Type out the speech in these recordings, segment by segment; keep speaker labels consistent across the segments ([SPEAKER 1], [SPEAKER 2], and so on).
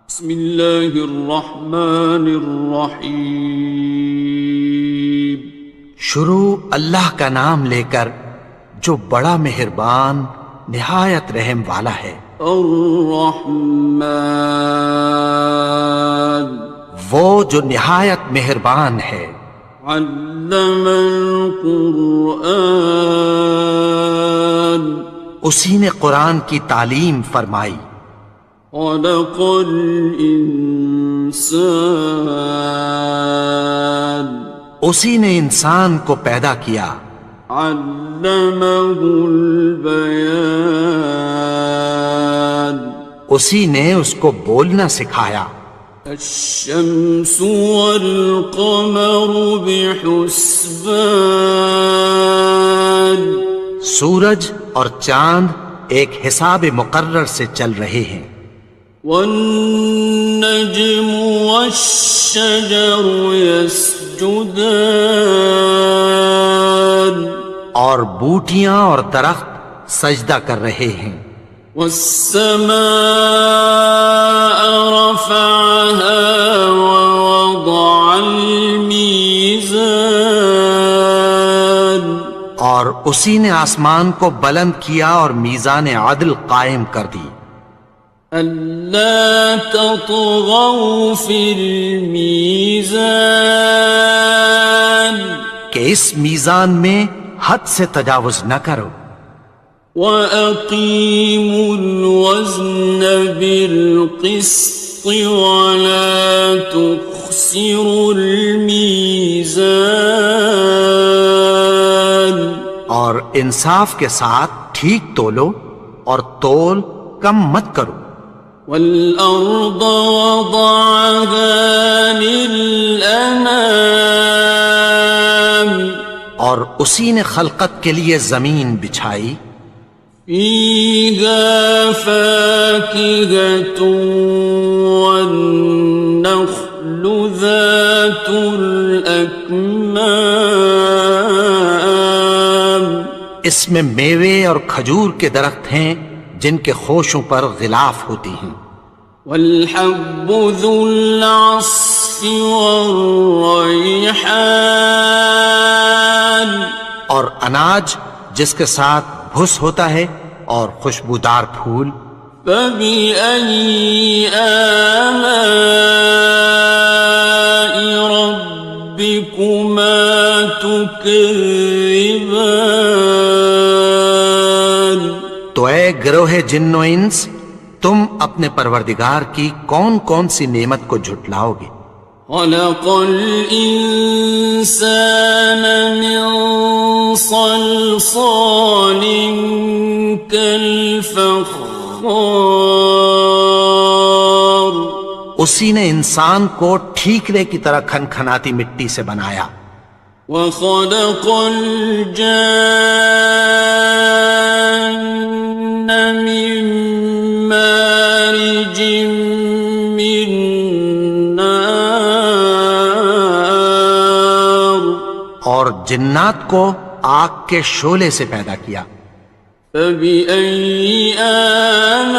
[SPEAKER 1] بسم اللہ الرحمن الرحیم۔
[SPEAKER 2] شروع اللہ کا نام لے کر جو بڑا مہربان نہایت رحم والا ہے۔
[SPEAKER 1] الرحمن،
[SPEAKER 2] وہ جو نہایت مہربان ہے۔
[SPEAKER 1] علم القرآن،
[SPEAKER 2] اسی نے قرآن کی تعلیم فرمائی۔
[SPEAKER 1] خلق الانسان،
[SPEAKER 2] اسی نے انسان کو پیدا کیا۔
[SPEAKER 1] علمہ البیان،
[SPEAKER 2] اسی نے اس کو بولنا سکھایا۔
[SPEAKER 1] الشمس والقمر بحسبان،
[SPEAKER 2] سورج اور چاند ایک حساب مقرر سے چل رہے ہیں۔
[SPEAKER 1] والنجم والشجر يسجدان،
[SPEAKER 2] اور بوٹیاں اور درخت سجدہ کر رہے ہیں۔
[SPEAKER 1] والسماء رفعها ووضع الميزان،
[SPEAKER 2] اور اسی نے آسمان کو بلند کیا اور میزان عدل قائم کر دی۔
[SPEAKER 1] ألا تطغوا في الميزان،
[SPEAKER 2] کہ اس میزان میں حد سے تجاوز نہ کرو۔
[SPEAKER 1] وَأَقِيمُوا الْوَزْنَ بِالْقِسْطِ وَلَا تُخْسِرُوا الْمِيزَانَ،
[SPEAKER 2] اور انصاف کے ساتھ ٹھیک تولو اور تول کم مت کرو۔
[SPEAKER 1] وَالْأَرْضَ وَضَعَهَا لِلْأَنَامِ،
[SPEAKER 2] اور اسی نے خلقت کے لیے زمین بچھائی۔
[SPEAKER 1] فِيهَا فَاكِهَةٌ وَالنَّخْلُ ذَاتُ الْأَكْمَامِ،
[SPEAKER 2] اس میں میوے اور کھجور کے درخت ہیں جن کے خوشوں پر غلاف ہوتی ہیں۔
[SPEAKER 1] وَالْحَبُّ ذُو الْعَصْفِ وَالرَّيْحَانِ،
[SPEAKER 2] اور اناج جس کے ساتھ بھس ہوتا ہے اور خوشبودار پھول۔
[SPEAKER 1] فَبِأَيِّ آلَاءِ رَبِّكُمَا تُكَذِّبَانِ،
[SPEAKER 2] تو اے گروہ جن و انس، تم اپنے پروردگار کی کون کون سی نعمت کو جھٹلاؤ گے؟
[SPEAKER 1] خَلَقَ الْإِنسَانَ مِنْ صَلْصَالٍ كَالْفَخَّارِ،
[SPEAKER 2] اسی نے انسان کو ٹھیکرے کی طرح کھنکھناتی مٹی سے بنایا۔
[SPEAKER 1] وَخَلَقَ الْجَانَّ مِن مَّارِجٍ مِّن نَّارٍ،
[SPEAKER 2] اور جنات کو آگ کے شعلے سے پیدا کیا۔
[SPEAKER 1] فَبِأَيِّ آلَاءِ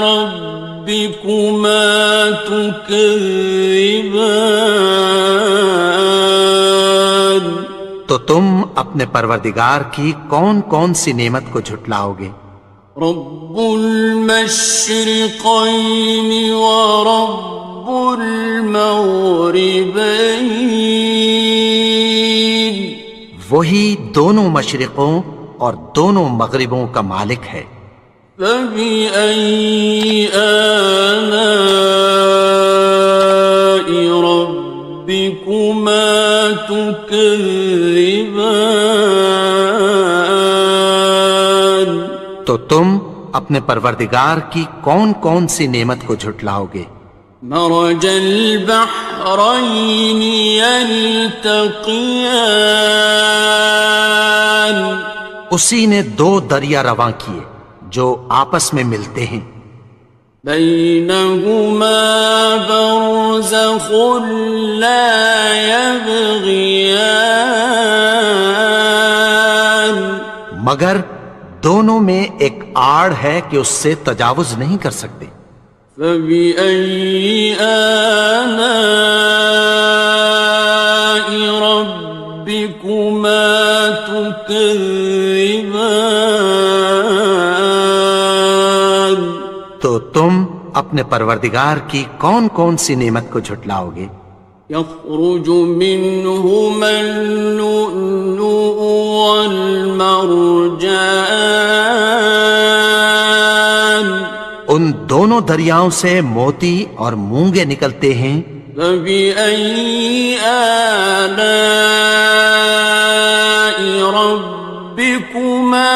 [SPEAKER 1] رَبِّكُمَا تُكَذِّبَانِ،
[SPEAKER 2] تو تم اپنے پروردگار کی کون کون سی نعمت کو جھٹلاؤ گے؟
[SPEAKER 1] رب المشرقین ورب المغربین،
[SPEAKER 2] وہی دونوں مشرقوں اور دونوں مغربوں کا مالک ہے۔
[SPEAKER 1] فَبِأَيِّ آلَاءِ رَبِّكُمَا تُكَذِّبَانِ،
[SPEAKER 2] تو تم اپنے پروردگار کی کون کون سی نعمت کو جھٹلاؤ گے؟
[SPEAKER 1] مرج البحرین یلتقیان،
[SPEAKER 2] اسی نے دو دریا رواں کیے جو آپس میں ملتے ہیں۔
[SPEAKER 1] بینہما برزخ لا یبغیان،
[SPEAKER 2] مگر دونوں میں ایک آڑ ہے کہ اس سے تجاوز نہیں کر سکتے۔
[SPEAKER 1] فبأي آلاء ربكما تكذبان؟
[SPEAKER 2] تو تم اپنے پروردگار کی کون کون سی نعمت کو جھٹلاؤ گے؟
[SPEAKER 1] يخرج منهما اللؤلؤ والمرجان،
[SPEAKER 2] ان دونوں دریاؤں سے موتی اور مونگے نکلتے ہیں۔
[SPEAKER 1] فبأي آلاء ربكما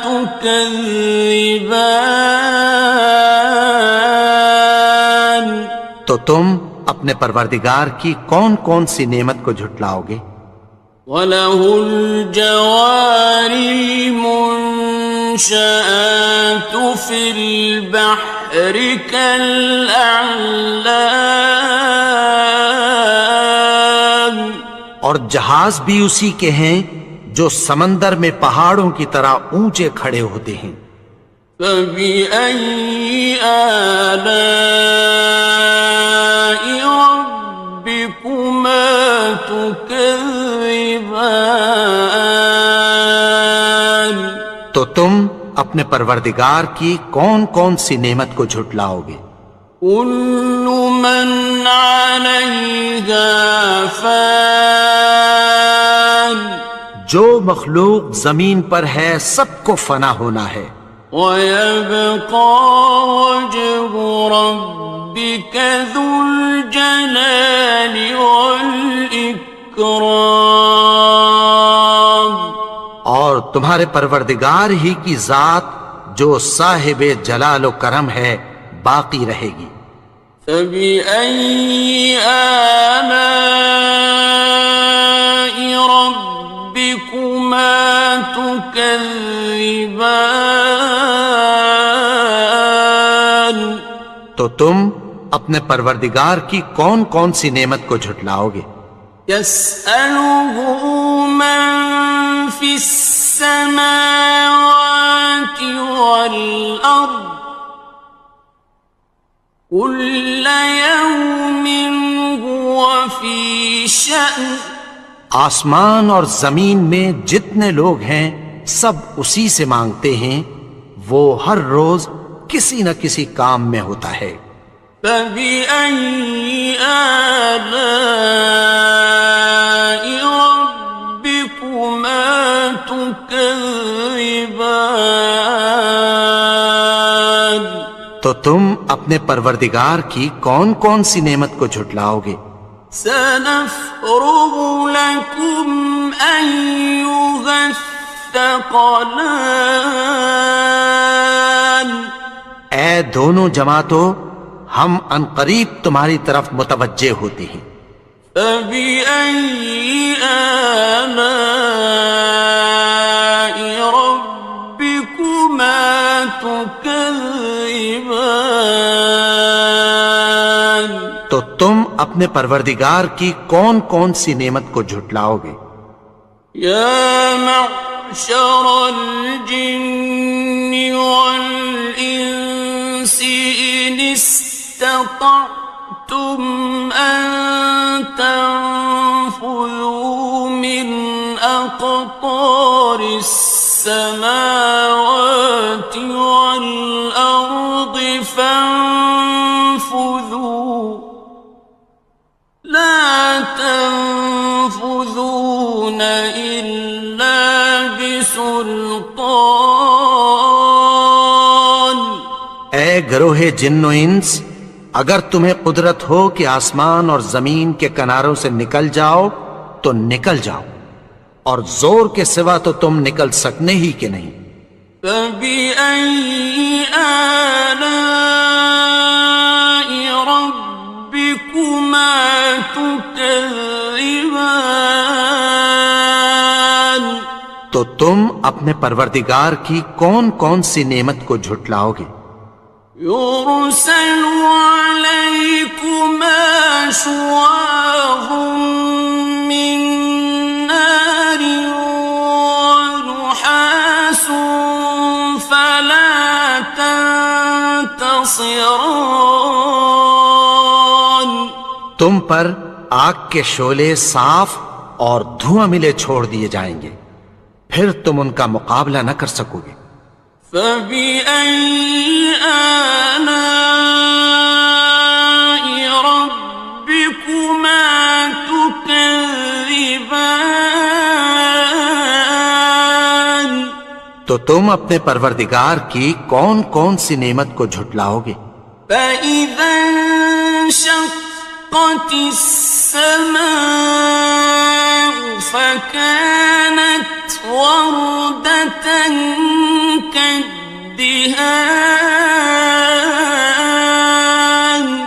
[SPEAKER 1] تكذبان؟
[SPEAKER 2] تو تم اپنے پروردگار کی کون کون سی نعمت کو جھٹلاؤ گے؟
[SPEAKER 1] وَلَهُ الْجَوَارِ الْمُنشَآتُ فِي الْبَحْرِ كَالْأَعْلَامِ،
[SPEAKER 2] اور جہاز بھی اسی کے ہیں جو سمندر میں پہاڑوں کی طرح اونچے کھڑے ہوتے ہیں۔
[SPEAKER 1] فَبِأَيِّ آلَاءِ رَبِّكُمَا تُكَذِّبَانِ؟
[SPEAKER 2] تو تم اپنے پروردگار کی کون کون سی نعمت کو جھٹلاؤ گے؟
[SPEAKER 1] كُلُّ مَنْ عَلَيْهَا فَانٍ،
[SPEAKER 2] جو مخلوق زمین پر ہے سب کو فنا ہونا ہے۔
[SPEAKER 1] وَيَبْقَى وَجْهُ رَبِّكَ ذُو الْجَلَالِ وَالْإِكْرَامِ،
[SPEAKER 2] اور تمہارے پروردگار ہی کی ذات جو صاحب جلال و کرم ہے باقی رہے گی۔
[SPEAKER 1] فَبِأَيِّ آلَاءِ رَبِّكُمَا تُكَذِّبَانِ؟
[SPEAKER 2] تو تم اپنے پروردگار کی کون کون سی نعمت کو جھٹلاؤ گے؟
[SPEAKER 1] يَسْأَلُهُ مَن فِي السَّمَاوَاتِ وَالْأَرْضِ كُلَّ يَوْمٍ هُوَ فِي شَأْنٍ،
[SPEAKER 2] آسمان اور زمین میں جتنے لوگ ہیں سب اسی سے مانگتے ہیں، وہ ہر روز کسی نہ کسی کام میں ہوتا ہے۔
[SPEAKER 1] فَبِأَيِّ آلَاءِ رَبِّكُمَا تُكَذِّبَانِ؟
[SPEAKER 2] تو تم اپنے پروردگار کی کون کون سی نعمت کو جھٹلاؤ گے؟
[SPEAKER 1] سَنَفْرُغُ لَكُمْ أَيُّهَ الثَّقَلَانِ،
[SPEAKER 2] اے دونوں جماعتوں، ہم عنقریب تمہاری طرف متوجہ ہوتے ہیں۔
[SPEAKER 1] فَبِأَيِّ آلَاءِ رَبِّكُمَا تُكَذِّبَانِ؟
[SPEAKER 2] تو تم اپنے پروردگار کی کون کون سی نعمت کو جھٹلاؤ گے؟
[SPEAKER 1] يَا مَعْشَرَ الْجِنِّ وَالْإِنسِ إِنِ اسْتَطَعْتُمْ أَن تَنفُذُوا مِنْ أَقْطَارِ السَّمَاوَاتِ وَالْأَرْضِ فَانفُذُوا لَا تَنفُذُونَ إِلَّا بِسُلْطَانٍ۔
[SPEAKER 2] اے گروہ جن و انس، اگر تمہیں قدرت ہو کہ آسمان اور زمین کے کناروں سے نکل جاؤ تو نکل جاؤ، اور زور کے سوا تو تم نکل سکنے ہی کہ نہیں۔
[SPEAKER 1] فَبِأَيِّ آلَاءِ رَبِّكُمَا تُكَذِّبَانِ؟
[SPEAKER 2] تو تم اپنے پروردگار کی کون کون سی نعمت کو جھٹلاؤ گے؟
[SPEAKER 1] يُرْسَلُ عَلَيْكُمَا شُوَاظٌ مِّن نَّارٍ وَنُحَاسٌ خاصران.
[SPEAKER 2] تم پر آگ کے شعلے صاف اور دھواں ملے چھوڑ دیے جائیں گے، پھر تم ان کا مقابلہ نہ کر سکو گے۔
[SPEAKER 1] فبأي آلاء ربكما تكذبان.
[SPEAKER 2] تو تم اپنے پروردگار کی کون کون سی نعمت کو جھٹلاؤ گے؟
[SPEAKER 1] فإذا انشقت السماء فكانت وردة كالدهان.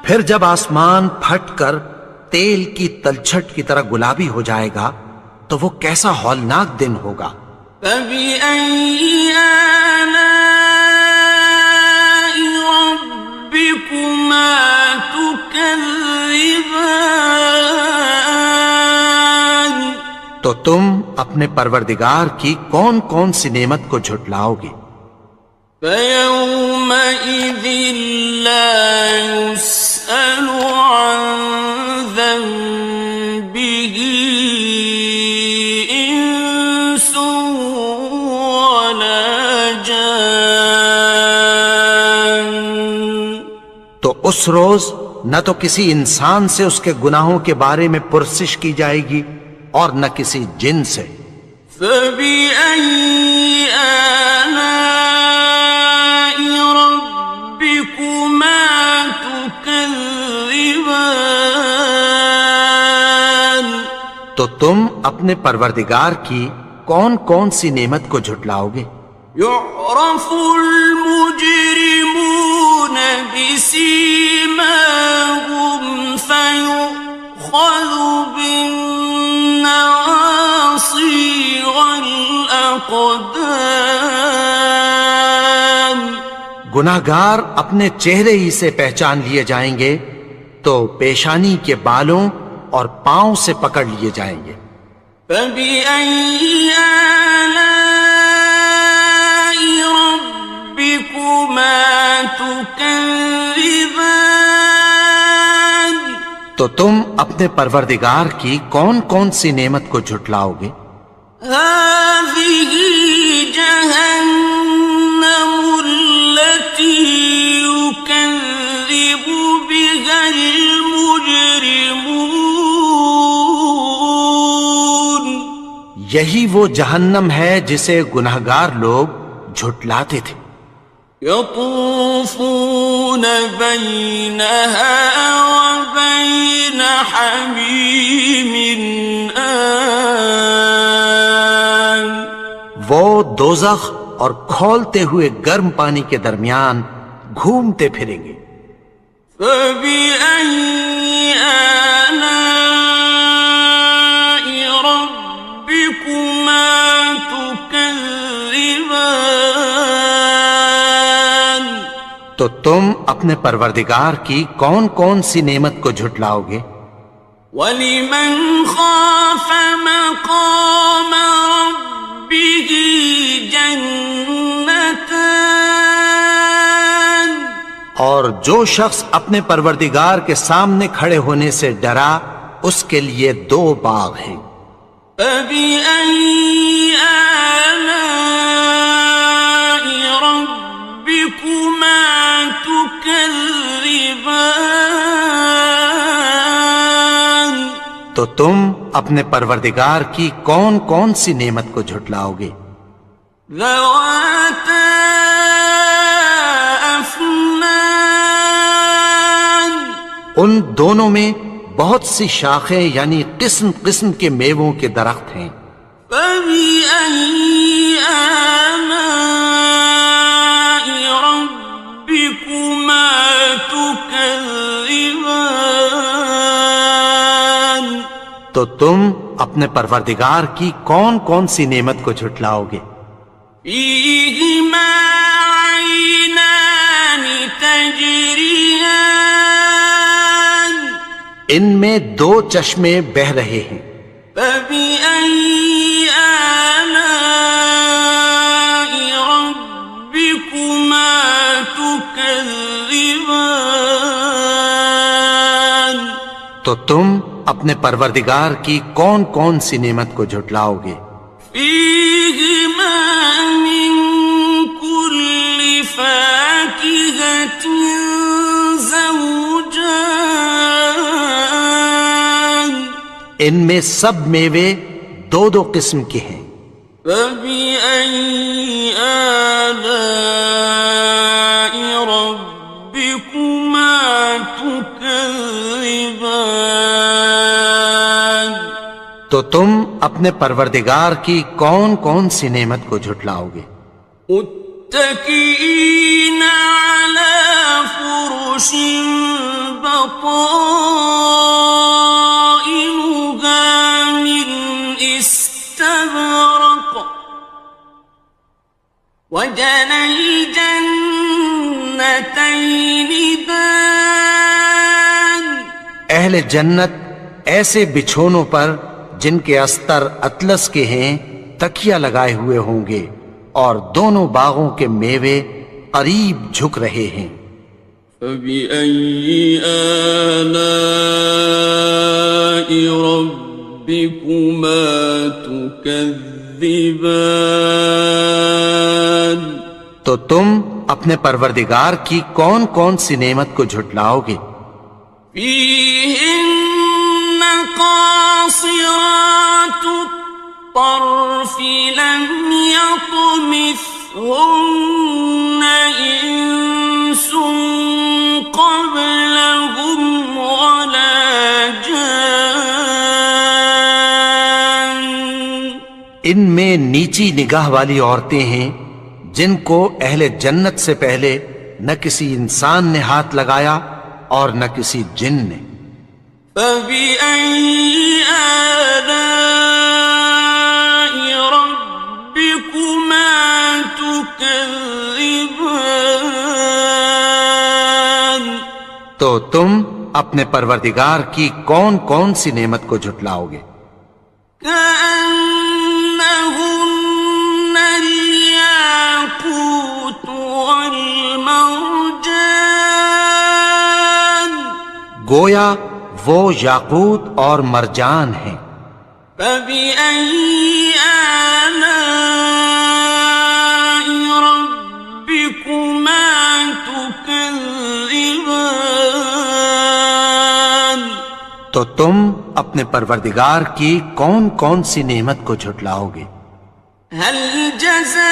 [SPEAKER 2] پھر جب آسمان پھٹ کر تیل کی تلچھٹ کی طرح گلابی ہو جائے گا تو وہ کیسا ہولناک دن ہوگا۔
[SPEAKER 1] فبأي آلاء ربكما تكذبان.
[SPEAKER 2] تو تم اپنے پروردگار کی کون کون سی نعمت کو جھٹلاؤ گے؟
[SPEAKER 1] فيومئذ لا يسأل عن ذنبه إنس ولا جان.
[SPEAKER 2] تو اس روز نہ تو کسی انسان سے اس کے گناہوں کے بارے میں پرسش کی جائے گی اور نہ کسی جن سے۔
[SPEAKER 1] فبأي آلاء ربكما تكذبان.
[SPEAKER 2] تو تم اپنے پروردگار کی کون کون سی نعمت کو جھٹلاؤ گے؟
[SPEAKER 1] يعرف المجرمون بسيماهم فيؤخذ بالنواصي والأقدام.
[SPEAKER 2] گناہگار اپنے چہرے ہی سے پہچان لیے جائیں گے تو پیشانی کے بالوں اور پاؤں سے پکڑ لیے جائیں گے۔
[SPEAKER 1] فبأي آلاء ربكما تكذبان.
[SPEAKER 2] تو تم اپنے پروردگار کی کون کون سی نعمت کو جھٹلاؤ گے؟
[SPEAKER 1] هذه جهنم التي يكذب بها المجرمون.
[SPEAKER 2] یہی وہ جہنم ہے جسے گناہگار لوگ جھٹلاتے تھے۔
[SPEAKER 1] يطوفون بينها وبين حميم آن.
[SPEAKER 2] وہ دوزخ اور کھولتے ہوئے گرم پانی کے درمیان گھومتے پھریں گے۔
[SPEAKER 1] فبأي آلاء ربكما تكذبان.
[SPEAKER 2] تو تم اپنے پروردگار کی کون کون سی نعمت کو جھٹلاؤ گے؟
[SPEAKER 1] وَلِمَنْ خَافَ مَقَامَ رَبِّهِ جَنَّتَانِ.
[SPEAKER 2] اور جو شخص اپنے پروردگار کے سامنے کھڑے ہونے سے ڈرا اس کے لیے دو باغ ہیں۔
[SPEAKER 1] فَبِأَيِّ آلَاءِ رَبِّكُمَا تُكَذِّبَانِ.
[SPEAKER 2] تو تم اپنے پروردگار کی کون کون سی نعمت کو جھٹلاؤ گے؟
[SPEAKER 1] ذَوَاتَا أَفْنَانٍ.
[SPEAKER 2] ان دونوں میں بہت سی شاخیں یعنی قسم قسم کے میووں کے درخت ہیں۔
[SPEAKER 1] فَبِأَيِّ آلَاءِ رَبِّكُمَا تُكَذِّبَانِ.
[SPEAKER 2] تو تم اپنے پروردگار کی کون کون سی نعمت کو جھٹلاؤ گے؟
[SPEAKER 1] فِيهِمَا عَيْنَانِ تَجْرِيَانِ.
[SPEAKER 2] ان میں دو چشمے بہہ رہے ہیں۔
[SPEAKER 1] فَبِأَيِّ آلَاءِ رَبِّكُمَا تُكَذِّبَانِ. تكذبان
[SPEAKER 2] تو تم اپنے پروردگار کی کون کون سی نعمت کو جھٹلاؤ گے؟
[SPEAKER 1] فيهما من كل فاكهة زوجان
[SPEAKER 2] ان میں سب میوے دو دو قسم کے ہیں۔
[SPEAKER 1] فبأي آلاء ربكما تكذبان
[SPEAKER 2] تو تم اپنے پروردگار کی کون کون سی نعمت کو جھٹلاؤ گے؟
[SPEAKER 1] متكئين على فرش بطائنها من استبرق وجنى الجنتين دان
[SPEAKER 2] اہل جنت ایسے بچھونوں پر جن کے استر اطلس کے ہیں تکیہ لگائے ہوئے ہوں گے اور دونوں باغوں کے میوے قریب جھک رہے ہیں۔
[SPEAKER 1] فبأي آلاء ربكما تكذبان
[SPEAKER 2] تو تم اپنے پروردگار کی کون کون سی نعمت کو جھٹلاؤ گے؟
[SPEAKER 1] فيهن قاصرات الطرف لم يطمثهن إنس قبلهم ولا جان
[SPEAKER 2] ان میں نیچی نگاہ والی عورتیں ہیں جن کو اہل جنت سے پہلے نہ کسی انسان نے ہاتھ لگایا اور نہ کسی جن نے۔
[SPEAKER 1] فبأي آلاء ربكما تكذبان
[SPEAKER 2] تو تم اپنے پروردگار کی کون کون سی نعمت کو جھٹلاؤ گے؟
[SPEAKER 1] كأنهن الياقوت والمرجان
[SPEAKER 2] گویا وہ یاقوت اور مرجان ہیں۔
[SPEAKER 1] فبأي آلاء ربكما تكذبان
[SPEAKER 2] تو تم اپنے پروردگار کی کون کون سی نعمت کو جھٹلاؤ گے؟
[SPEAKER 1] هل جزاء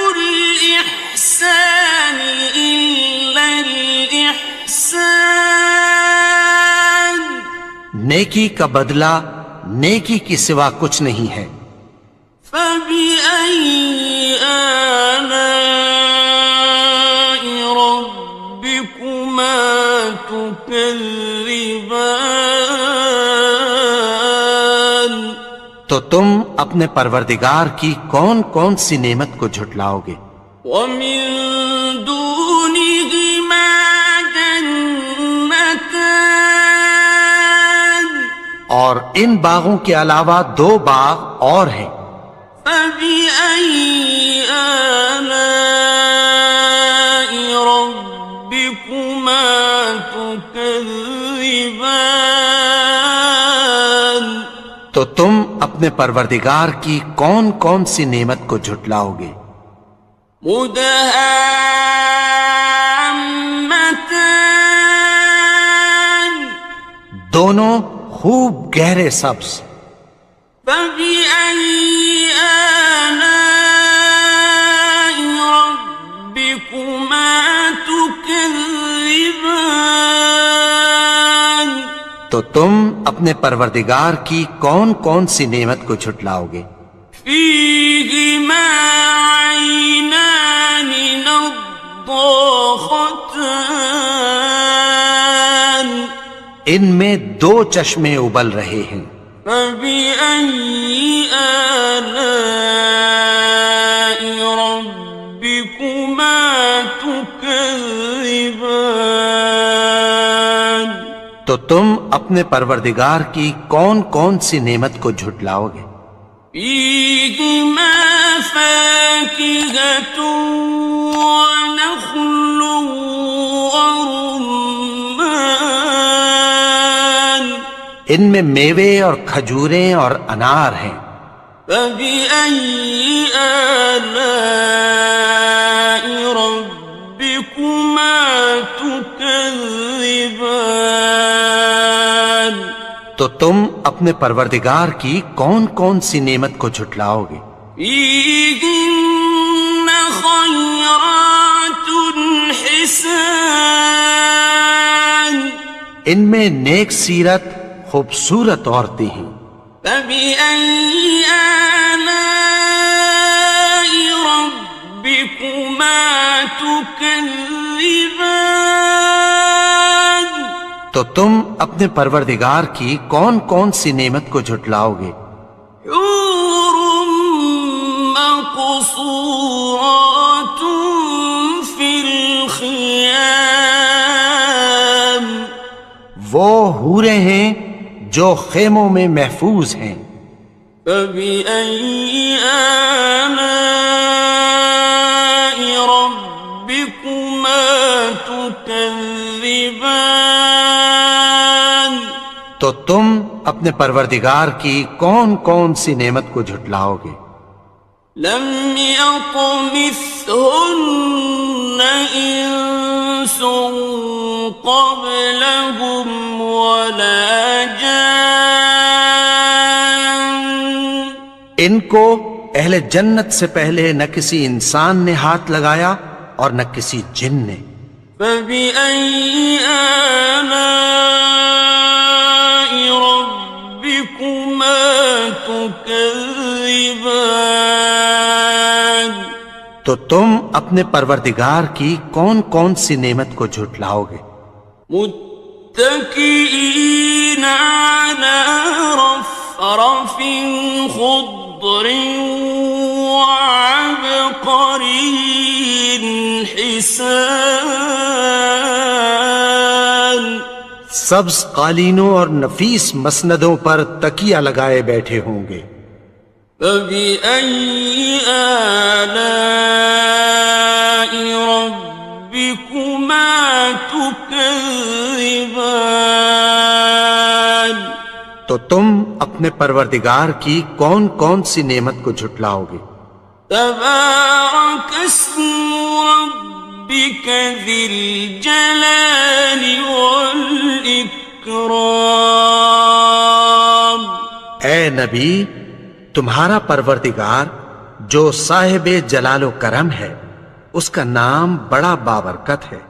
[SPEAKER 1] الإحسان إلا الإحسان
[SPEAKER 2] نیکی کا بدلہ نیکی کی سوا کچھ نہیں ہے۔
[SPEAKER 1] فبأي آلاء ربكما تكذبان
[SPEAKER 2] تو تم اپنے پروردگار کی کون کون سی نعمت کو جھٹلاؤ گے؟
[SPEAKER 1] ومن دونهما جنتان
[SPEAKER 2] اور ان باغوں کے علاوہ دو باغ اور ہیں۔
[SPEAKER 1] فبأي آلاء ربكما تكذبان
[SPEAKER 2] تو تم اپنے پروردگار کی کون کون سی نعمت کو جھٹلاؤ گے؟
[SPEAKER 1] مدهامتان
[SPEAKER 2] دونوں خوب گہرے سبز۔
[SPEAKER 1] فبأي آلاء ربكما تكذبان
[SPEAKER 2] تو تم اپنے پروردگار کی کون کون سی نعمت کو جھٹلاؤ گے؟
[SPEAKER 1] فيهما عينان نضاختان
[SPEAKER 2] ان میں دو چشمے ابل رہے ہیں۔
[SPEAKER 1] فبأي آلاء ربكما تكذبان
[SPEAKER 2] تو تم اپنے پروردگار کی کون کون سی نعمت کو جھٹلاؤ گے؟
[SPEAKER 1] فيهما فاكهة ونخل ورمان
[SPEAKER 2] ان میں میوے اور کھجوریں اور انار ہیں.
[SPEAKER 1] فبأي آلاء ربكما تكذبان
[SPEAKER 2] تو تم اپنے پروردگار کی کون کون سی نعمت کو جھٹلاؤ گے؟
[SPEAKER 1] فيهن خيرات حسان
[SPEAKER 2] ان میں نیک سیرت خوبصورت عورتیں ہیں.
[SPEAKER 1] فبأي آلاء ربكما تكذبان
[SPEAKER 2] تو تم اپنے پروردگار کی کون کون سی نعمت کو جھٹلاؤ گے؟
[SPEAKER 1] حور مقصورات في الخيام
[SPEAKER 2] وہ حوریں ہیں جو خیموں میں محفوظ ہیں.
[SPEAKER 1] فبأي آلاء ربكما تكذبان
[SPEAKER 2] تو تم اپنے پروردگار کی کون کون سی نعمت کو جھٹلاؤ گے؟
[SPEAKER 1] لم يطمثهن إنس قبلهم ولا جان
[SPEAKER 2] ان کو اہل جنت سے پہلے نہ کسی انسان نے ہاتھ لگایا اور نہ کسی جن نے.
[SPEAKER 1] فبأي آلاء ربكما تكذبان
[SPEAKER 2] تو تم اپنے پروردگار کی کون کون سی نعمت کو جھٹلاؤ گے؟
[SPEAKER 1] متكئين على رفرف خضر وعبقري حسان
[SPEAKER 2] سبز قالینوں اور نفیس مسندوں پر تکیہ لگائے بیٹھے ہوں گے.
[SPEAKER 1] فبأي آلاء ربكما تكذبان
[SPEAKER 2] تو تم اپنے پروردگار کی کون کون سی نعمت کو جھٹلاؤ گے؟
[SPEAKER 1] تبارك اسم ربك ذي الجلال والإكرام
[SPEAKER 2] اے نبی، تمہارا پروردگار جو صاحب جلال و کرم ہے، اس کا نام بڑا بابرکت ہے.